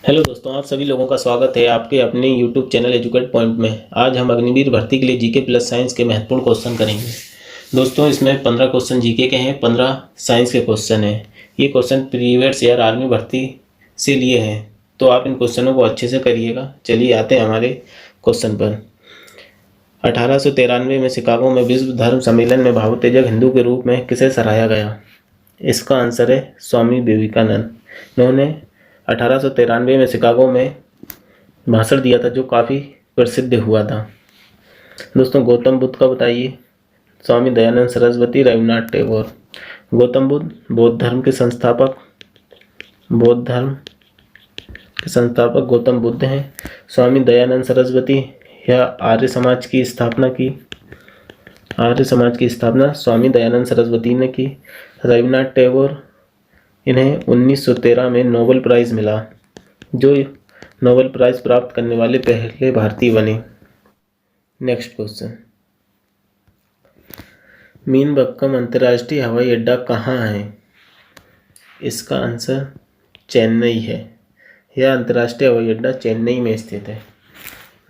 Hello दोस्तों, आप सभी लोगों का स्वागत है आपके अपने यूट्यूब चैनल एजुकेट पॉइंट में। आज हम अग्निवीर भर्ती के लिए जीके प्लस साइंस के महत्वपूर्ण क्वेश्चन करेंगे। दोस्तों, इसमें 15 क्वेश्चन जीके के हैं, 15 साइंस के क्वेश्चन हैं। ये क्वेश्चन प्रीवियस ईयर आर्मी भर्ती से लिए हैं, तो आप इन क्वेश्चनों को अच्छे से करिएगा। चलिए आते हैं हमारे क्वेश्चन पर। 1893 में शिकागो में विश्व धर्म सम्मेलन में भावोत्तेजक हिंदू के रूप में किसे सराहा गया? इसका आंसर है स्वामी विवेकानंद। इन्होंने 1893 में शिकागो में भाषण दिया था, जो काफ़ी प्रसिद्ध हुआ था। दोस्तों, गौतम बुद्ध का बताइए। स्वामी दयानंद सरस्वती, रविन्द्रनाथ टैगोर। गौतम बुद्ध बौद्ध धर्म के संस्थापक गौतम बुद्ध हैं। स्वामी दयानंद सरस्वती या आर्य समाज की स्थापना स्वामी दयानंद सरस्वती ने की। रविन्द्रनाथ टैगोर, इन्हें 1913 में नोबेल प्राइज़ मिला, जो नोबेल प्राइज़ प्राप्त करने वाले पहले भारतीय बने। नेक्स्ट क्वेश्चन, मीनबक्कम अंतर्राष्ट्रीय हवाई अड्डा कहाँ है? इसका आंसर चेन्नई है। यह अंतर्राष्ट्रीय हवाई अड्डा चेन्नई में स्थित है।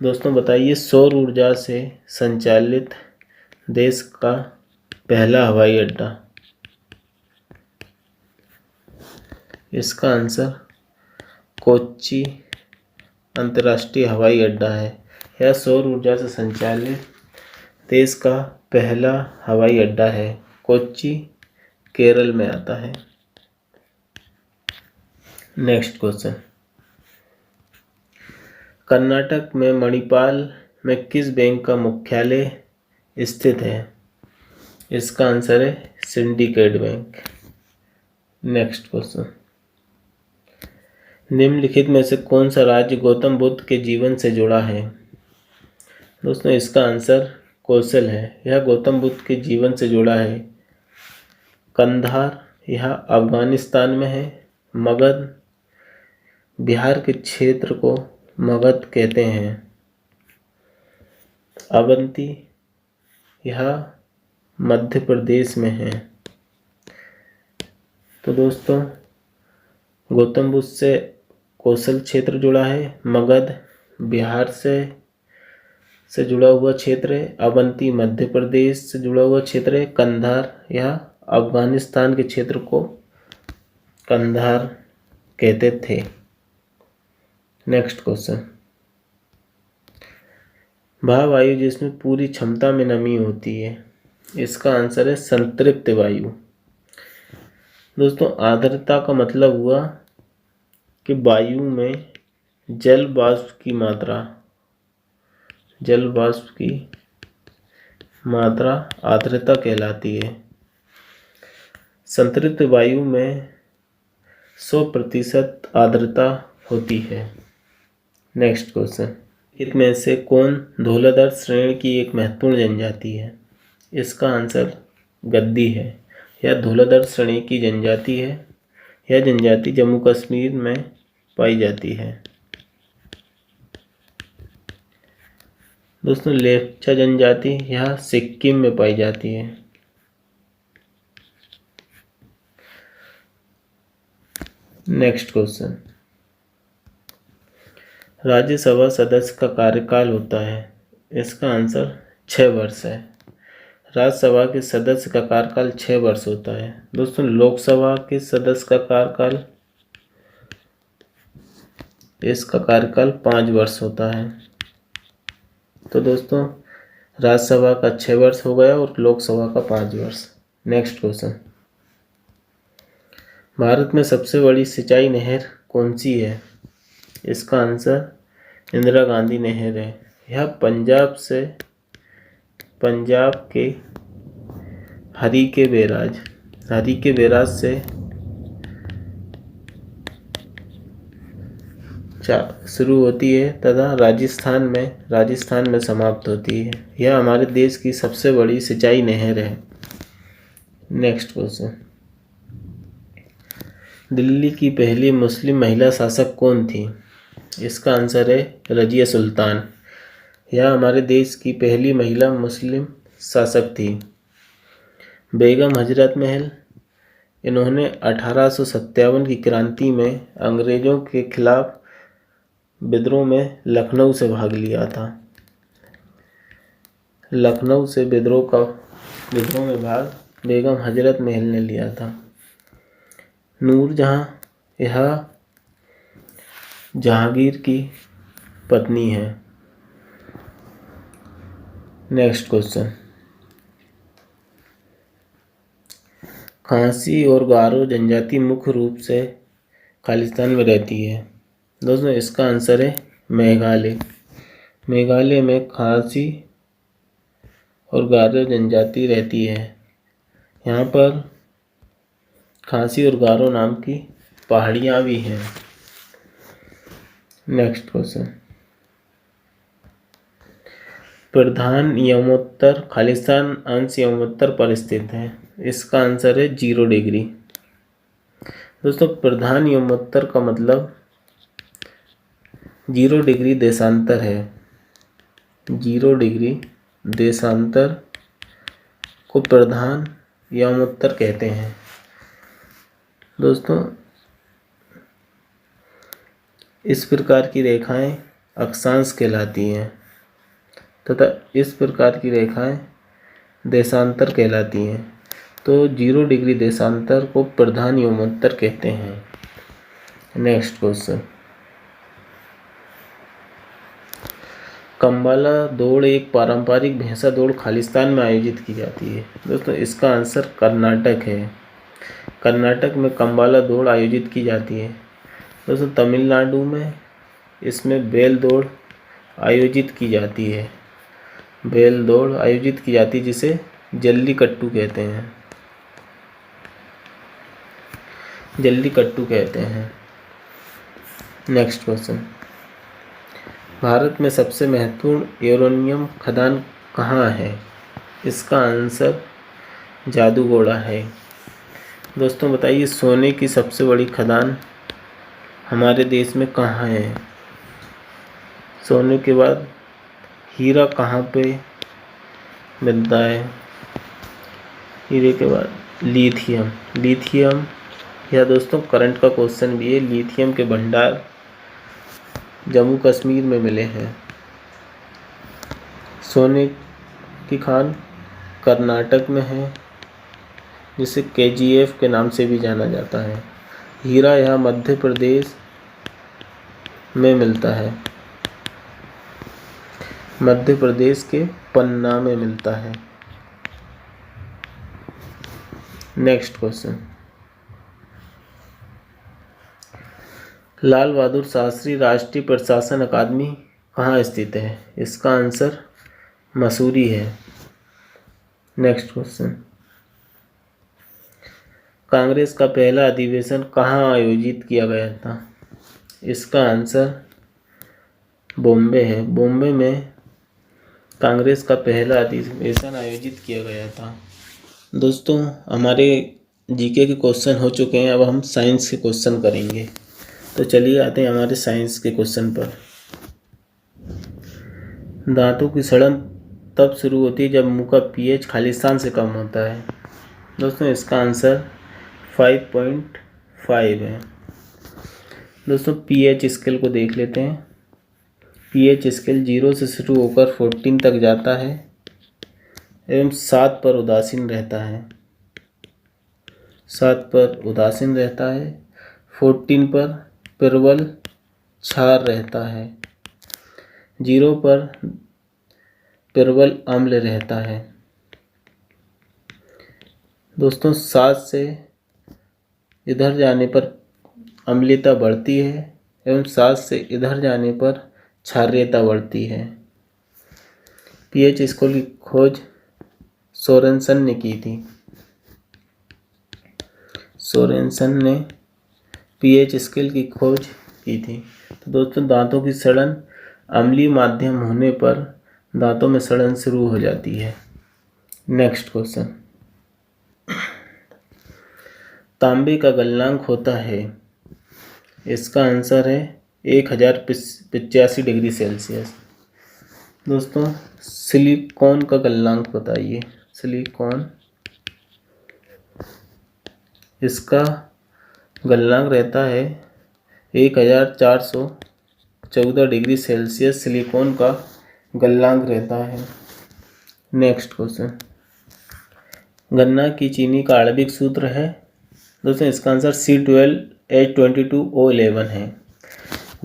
दोस्तों बताइए, सौर ऊर्जा से संचालित देश का पहला हवाई अड्डा। इसका आंसर कोच्चि अंतर्राष्ट्रीय हवाई अड्डा है। यह सौर ऊर्जा से संचालित देश का पहला हवाई अड्डा है। कोच्चि केरल में आता है। नेक्स्ट क्वेश्चन, कर्नाटक में मणिपाल में किस बैंक का मुख्यालय स्थित है? इसका आंसर है सिंडिकेट बैंक। नेक्स्ट क्वेश्चन, निम्नलिखित में से कौन सा राज्य गौतम बुद्ध के जीवन से जुड़ा है? दोस्तों, इसका आंसर कौशल है। यह गौतम बुद्ध के जीवन से जुड़ा है। कंधार, यह अफगानिस्तान में है। मगध, बिहार के क्षेत्र को मगध कहते हैं। अवंती, यह मध्य प्रदेश में है। तो दोस्तों, गौतम बुद्ध से कौशल क्षेत्र जुड़ा है। मगध बिहार से जुड़ा हुआ क्षेत्र है। अवंती मध्य प्रदेश से जुड़ा हुआ क्षेत्र है। कंधार, यह अफगानिस्तान के क्षेत्र को कंधार कहते थे। नेक्स्ट क्वेश्चन, वह वायु जिसमें पूरी क्षमता में नमी होती है। इसका आंसर है संतृप्त वायु। दोस्तों, आर्द्रता का मतलब हुआ कि वायु में जल वाष्प की मात्रा आर्द्रता कहलाती है। संतृप्त वायु में 100% आर्द्रता होती है। नेक्स्ट क्वेश्चन, इनमें से कौन धौलाधर श्रेणी की एक महत्वपूर्ण जनजाति है? इसका आंसर गद्दी है। यह धौलाधर श्रेणी की जनजाति है। यह जनजाति जम्मू कश्मीर में पाई जाती है। दोस्तों, लेप्चा जनजाति यह सिक्किम में पाई जाती है। नेक्स्ट क्वेश्चन, राज्यसभा सदस्य का कार्यकाल होता है। इसका आंसर 6 वर्ष है। राज्यसभा के सदस्य का कार्यकाल 6 वर्ष होता है। दोस्तों, लोकसभा के सदस्य का कार्यकाल, इसका कार्यकाल 5 वर्ष होता है। तो दोस्तों, राज्यसभा का 6 वर्ष हो गया और लोकसभा का 5 वर्ष। नेक्स्ट क्वेश्चन, भारत में सबसे बड़ी सिंचाई नहर कौन सी है? इसका आंसर इंदिरा गांधी नहर है। यह पंजाब के हरी के बैराज से शुरू होती है तथा राजस्थान में समाप्त होती है। यह हमारे देश की सबसे बड़ी सिंचाई नहर है। नेक्स्ट क्वेश्चन, दिल्ली की पहली मुस्लिम महिला शासक कौन थी? इसका आंसर है रजिया सुल्तान। यह हमारे देश की पहली महिला मुस्लिम शासक थी। बेगम हजरत महल, इन्होंने 1857 की क्रांति में अंग्रेज़ों के खिलाफ विद्रोह में लखनऊ से भाग लिया था। लखनऊ से विद्रोह में भाग बेगम हजरत महल ने लिया था। नूरजहां यह जहांगीर की पत्नी है। नेक्स्ट क्वेश्चन, खासी और गारो जनजाति मुख्य रूप से खालिस्तान में रहती है। दोस्तों इसका आंसर है मेघालय। मेघालय में खासी और गारो जनजाति रहती है। यहाँ पर खासी और गारो नाम की पहाड़ियाँ भी हैं। नेक्स्ट क्वेश्चन, प्रधान यमोत्तर खालिस्तान अंश यमोत्तर पर स्थित है। इसका आंसर है 0 डिग्री। दोस्तों प्रधान यमोत्तर का मतलब 0 डिग्री देशांतर है। 0 डिग्री देशांतर को प्रधान यमोत्तर कहते हैं। दोस्तों इस प्रकार की रेखाएं अक्षांश कहलाती हैं तथा इस प्रकार की रेखाएं देशांतर कहलाती हैं। तो 0 डिग्री देशांतर को प्रधान यमोत्तर कहते हैं। नेक्स्ट क्वेश्चन, कंबाला दौड़ एक पारंपरिक भैंसा दौड़ खालिस्तान में आयोजित की जाती है। दोस्तों इसका आंसर कर्नाटक है। कर्नाटक में कंबाला दौड़ आयोजित की जाती है। दोस्तों तमिलनाडु में इसमें बैल दौड़ आयोजित की जाती है। बैल दौड़ आयोजित की जाती है जिसे जल्लीकट्टू कहते हैं। जल्लीकट्टू कहते हैं। नेक्स्ट क्वेश्चन, भारत में सबसे महत्वपूर्ण यूरेनियम खदान कहाँ है। इसका आंसर जादूगोड़ा है। दोस्तों बताइए सोने की सबसे बड़ी खदान हमारे देश में कहाँ है। सोने के बाद हीरा कहाँ पे मिलता है। हीरे के बाद लिथियम। लिथियम यह दोस्तों करंट का क्वेश्चन भी है। लिथियम के भंडार जम्मू कश्मीर में मिले हैं। सोने की खान कर्नाटक में है जिसे KGF के नाम से भी जाना जाता है। हीरा यह मध्य प्रदेश में मिलता है। मध्य प्रदेश के पन्ना में मिलता है। नेक्स्ट क्वेश्चन, लाल बहादुर शास्त्री राष्ट्रीय प्रशासन अकादमी कहाँ स्थित है। इसका आंसर मसूरी है। नेक्स्ट क्वेश्चन, कांग्रेस का पहला अधिवेशन कहाँ आयोजित किया गया था। इसका आंसर बॉम्बे है। बॉम्बे में कांग्रेस का पहला अधिवेशन आयोजित किया गया था। दोस्तों हमारे जीके के क्वेश्चन हो चुके हैं। अब हम साइंस के क्वेश्चन करेंगे। तो चलिए आते हैं हमारे साइंस के क्वेश्चन पर। दांतों की सड़न तब शुरू होती है जब मुंह का pH खालिस्तान से कम होता है। दोस्तों इसका आंसर 5.5 है। दोस्तों pH स्केल को देख लेते हैं। pH स्केल 0 से शुरू होकर 14 तक जाता है एवं 7 पर उदासीन रहता है। 7 पर उदासीन रहता है। 14 पर प्रबल क्षार रहता है। 0 पर प्रबल अम्ल रहता है। दोस्तों 7 से इधर जाने पर अम्लता बढ़ती है एवं 7 से इधर जाने पर क्षारीयता बढ़ती है। pH स्केल की खोज सोरेनसन ने की थी। सोरेनसन ने pH स्केल की खोज की थी। तो दोस्तों दांतों की सड़न अम्लीय माध्यम होने पर दांतों में सड़न शुरू हो जाती है। नेक्स्ट क्वेश्चन, तांबे का गलनांक होता है। इसका आंसर है 1085 डिग्री सेल्सियस। दोस्तों सिलिकॉन का गलनांक बताइए। सिलिकॉन इसका गलनांक रहता है 1400 14 डिग्री सेल्सियस सिलिकॉन का गलनांक रहता है। नेक्स्ट क्वेश्चन, गन्ना की चीनी का आणविक सूत्र है। दोस्तों इसका आंसर C12H22O11 है।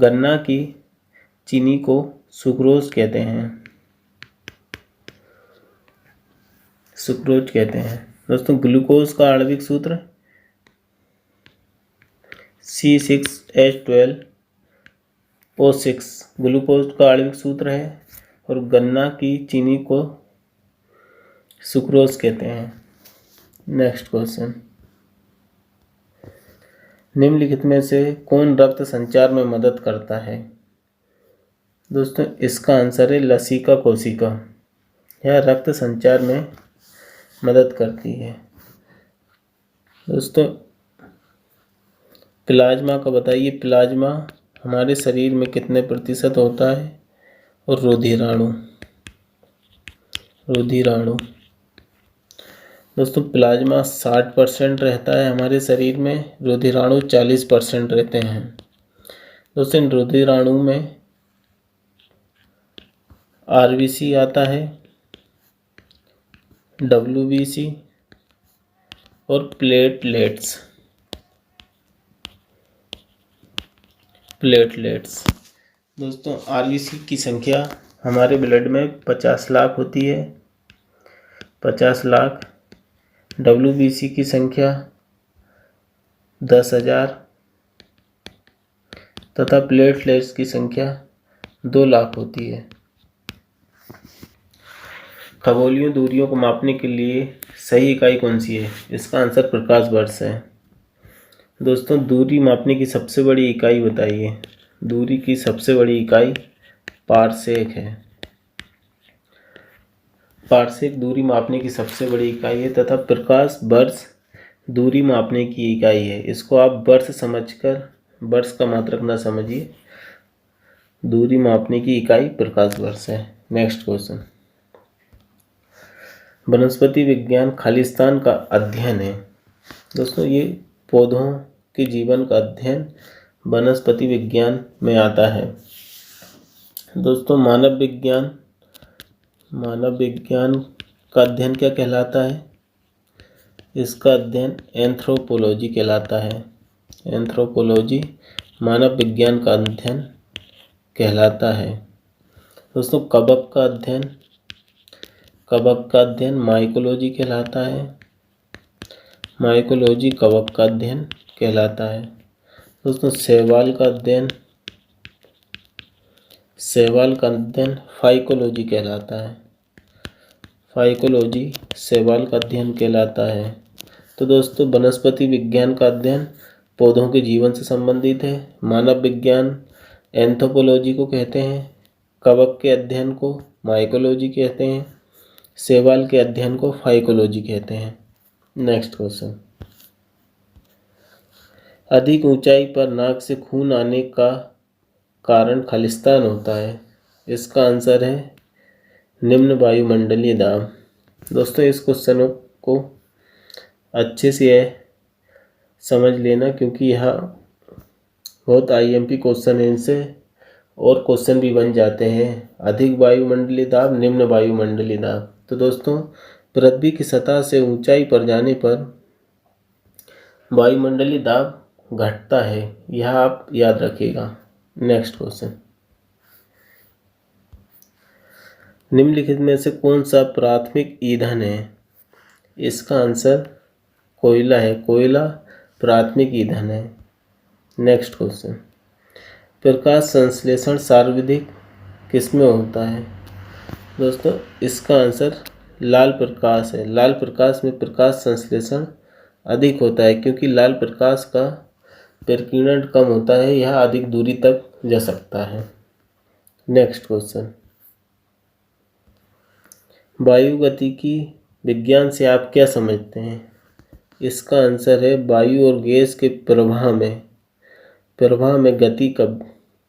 गन्ना की चीनी को सुक्रोज कहते हैं, सुक्रोज कहते हैं। दोस्तों ग्लूकोज का आणविक सूत्र C6H12O6 ग्लूकोज का आणविक सूत्र है और गन्ना की चीनी को सुक्रोज कहते हैं। नेक्स्ट क्वेश्चन, निम्नलिखित में से कौन रक्त संचार में मदद करता है। दोस्तों इसका आंसर है लसिका कोशिका, यह रक्त संचार में मदद करती है। दोस्तों प्लाज्मा का बताइए, प्लाज्मा हमारे शरीर में कितने प्रतिशत होता है। और रुधिराणु, रुधिराणु दोस्तों प्लाज्मा 60% रहता है हमारे शरीर में, रुधिराणु 40% रहते हैं। दोस्तों इन रुधिराणु में RBC आता है, WBC और प्लेटलेट्स, प्लेटलेट्स। दोस्तों RBC की संख्या हमारे ब्लड में 50 लाख होती है, 50 लाख। WBC की संख्या 10,000 तथा प्लेटलेट्स की संख्या 2 लाख होती है। खगोलीय दूरियों को मापने के लिए सही इकाई कौन सी है। इसका आंसर प्रकाश वर्ष है। दोस्तों दूरी मापने की सबसे बड़ी इकाई बताइए। दूरी की सबसे बड़ी इकाई पारसेक है। पारसेक दूरी मापने की सबसे बड़ी इकाई है तथा प्रकाश वर्ष दूरी मापने की इकाई है। इसको आप वर्ष समझकर वर्ष का मात्रक न समझिए, दूरी मापने की इकाई प्रकाश वर्ष है। नेक्स्ट क्वेश्चन, वनस्पति विज्ञान खालिस्तान का अध्ययन है। दोस्तों ये पौधों के जीवन का अध्ययन वनस्पति विज्ञान में आता है। दोस्तों मानव विज्ञान का अध्ययन क्या कहलाता है। इसका अध्ययन एंथ्रोपोलॉजी कहलाता है। एंथ्रोपोलॉजी मानव विज्ञान का अध्ययन कहलाता है। दोस्तों कवक का अध्ययन माइकोलॉजी कहलाता है। माइकोलॉजी कवक का अध्ययन कहलाता है। दोस्तों शैवाल का अध्ययन फाइकोलॉजी कहलाता है। फाइकोलॉजी शैवाल का अध्ययन कहलाता है। तो दोस्तों वनस्पति विज्ञान का अध्ययन पौधों के जीवन से संबंधित है। मानव विज्ञान एंथ्रोपोलॉजी को कहते हैं। कवक के अध्ययन को माइकोलॉजी कहते हैं। शैवाल के अध्ययन को फाइकोलॉजी कहते हैं। नेक्स्ट क्वेश्चन, अधिक ऊंचाई पर नाक से खून आने का कारण खालिस्तान होता है। इसका आंसर है निम्न वायुमंडलीय दाब। दोस्तों इस क्वेश्चन को अच्छे से समझ लेना क्योंकि यह बहुत IMP क्वेश्चन है, इनसे और क्वेश्चन भी बन जाते हैं। अधिक वायुमंडलीय दाब, निम्न वायुमंडलीय दाब। तो दोस्तों पृथ्वी की सतह से ऊंचाई पर जाने पर वायुमंडलीय दाब घटता है, यह आप याद रखिएगा। नेक्स्ट क्वेश्चन, निम्नलिखित में से कौन सा प्राथमिक ईंधन है। इसका आंसर कोयला है। कोयला प्राथमिक ईंधन है। नेक्स्ट क्वेश्चन, प्रकाश संश्लेषण सर्वाधिक किसमें होता है। दोस्तों इसका आंसर लाल प्रकाश है। लाल प्रकाश में प्रकाश संश्लेषण अधिक होता है क्योंकि लाल प्रकाश का विकिरण कम होता है, यह अधिक दूरी तक जा सकता है। नेक्स्ट क्वेश्चन, वायुगतिकी विज्ञान से आप क्या समझते हैं। इसका आंसर है वायु और गैस के प्रवाह में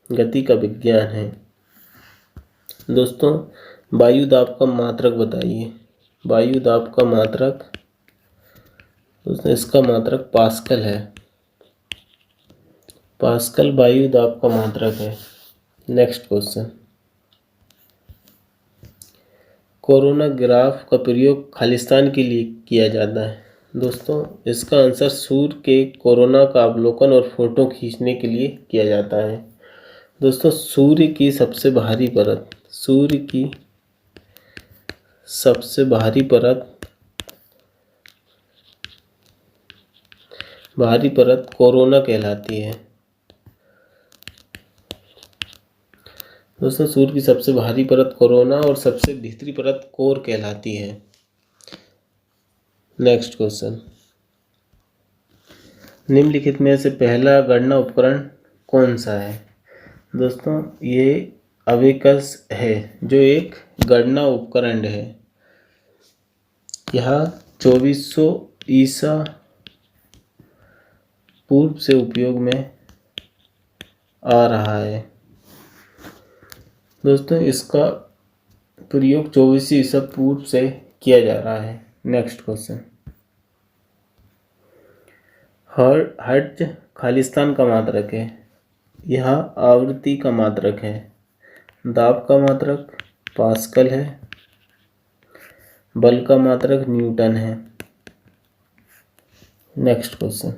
गति का विज्ञान है। दोस्तों वायु दाब का मात्रक बताइए। वायु दाब का मात्रक, दोस्तों इसका मात्रक पास्कल है। पास्कल वायु दाब का मात्रक है। नेक्स्ट क्वेश्चन, कोरोना ग्राफ का प्रयोग खालिस्तान के लिए किया जाता है। दोस्तों इसका आंसर सूर्य के कोरोना का अवलोकन और फोटो खींचने के लिए किया जाता है। दोस्तों सूर्य की सबसे भारी परत, सूर्य की सबसे भारी परत कोरोना कहलाती है। दोस्तों सूर्य की सबसे भारी परत कोरोना और सबसे भीतरी परत कोर कहलाती है। नेक्स्ट क्वेश्चन, निम्नलिखित में से पहला गणना उपकरण कौन सा है। दोस्तों ये अबेकस है जो एक गणना उपकरण है। यह 2400 ईसा पूर्व से उपयोग में आ रहा है। दोस्तों इसका प्रयोग 2400 ईसा पूर्व से किया जा रहा है। नेक्स्ट क्वेश्चन, हर्ट्ज खालिस्तान का मात्रक है। यह आवृत्ति का मात्रक है। दाब का मात्रक पास्कल है। बल का मात्रक न्यूटन है। नेक्स्ट क्वेश्चन,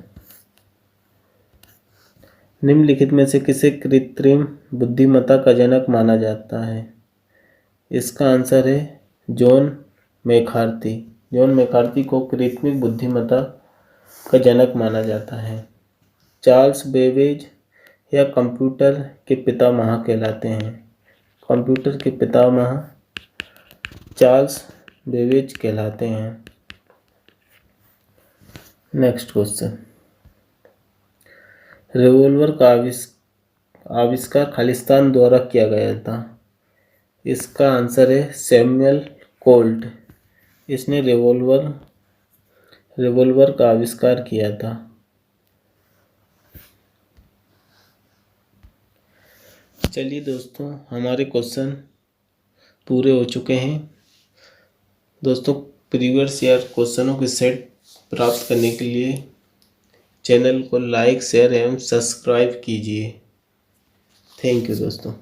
निम्नलिखित में से किसे कृत्रिम बुद्धिमत्ता का जनक माना जाता है। इसका आंसर है जॉन मैकार्थी। जॉन मैकार्थी को कृत्रिम बुद्धिमत्ता का जनक माना जाता है। चार्ल्स बेबेज या कंप्यूटर के पितामह कहलाते हैं। कंप्यूटर के पितामह चार्ल्स बेबेज कहलाते हैं। नेक्स्ट क्वेश्चन, रिवॉल्वर का आविष्कार खालिस्तान द्वारा किया गया था। इसका आंसर है सैमुअल कोल्ट। इसने रिवॉल्वर का आविष्कार किया था। चलिए दोस्तों हमारे क्वेश्चन पूरे हो चुके हैं। दोस्तों प्रीवियस ईयर क्वेश्चनों के सेट प्राप्त करने के लिए चैनल को लाइक, शेयर एवं सब्सक्राइब कीजिए। थैंक यू दोस्तों।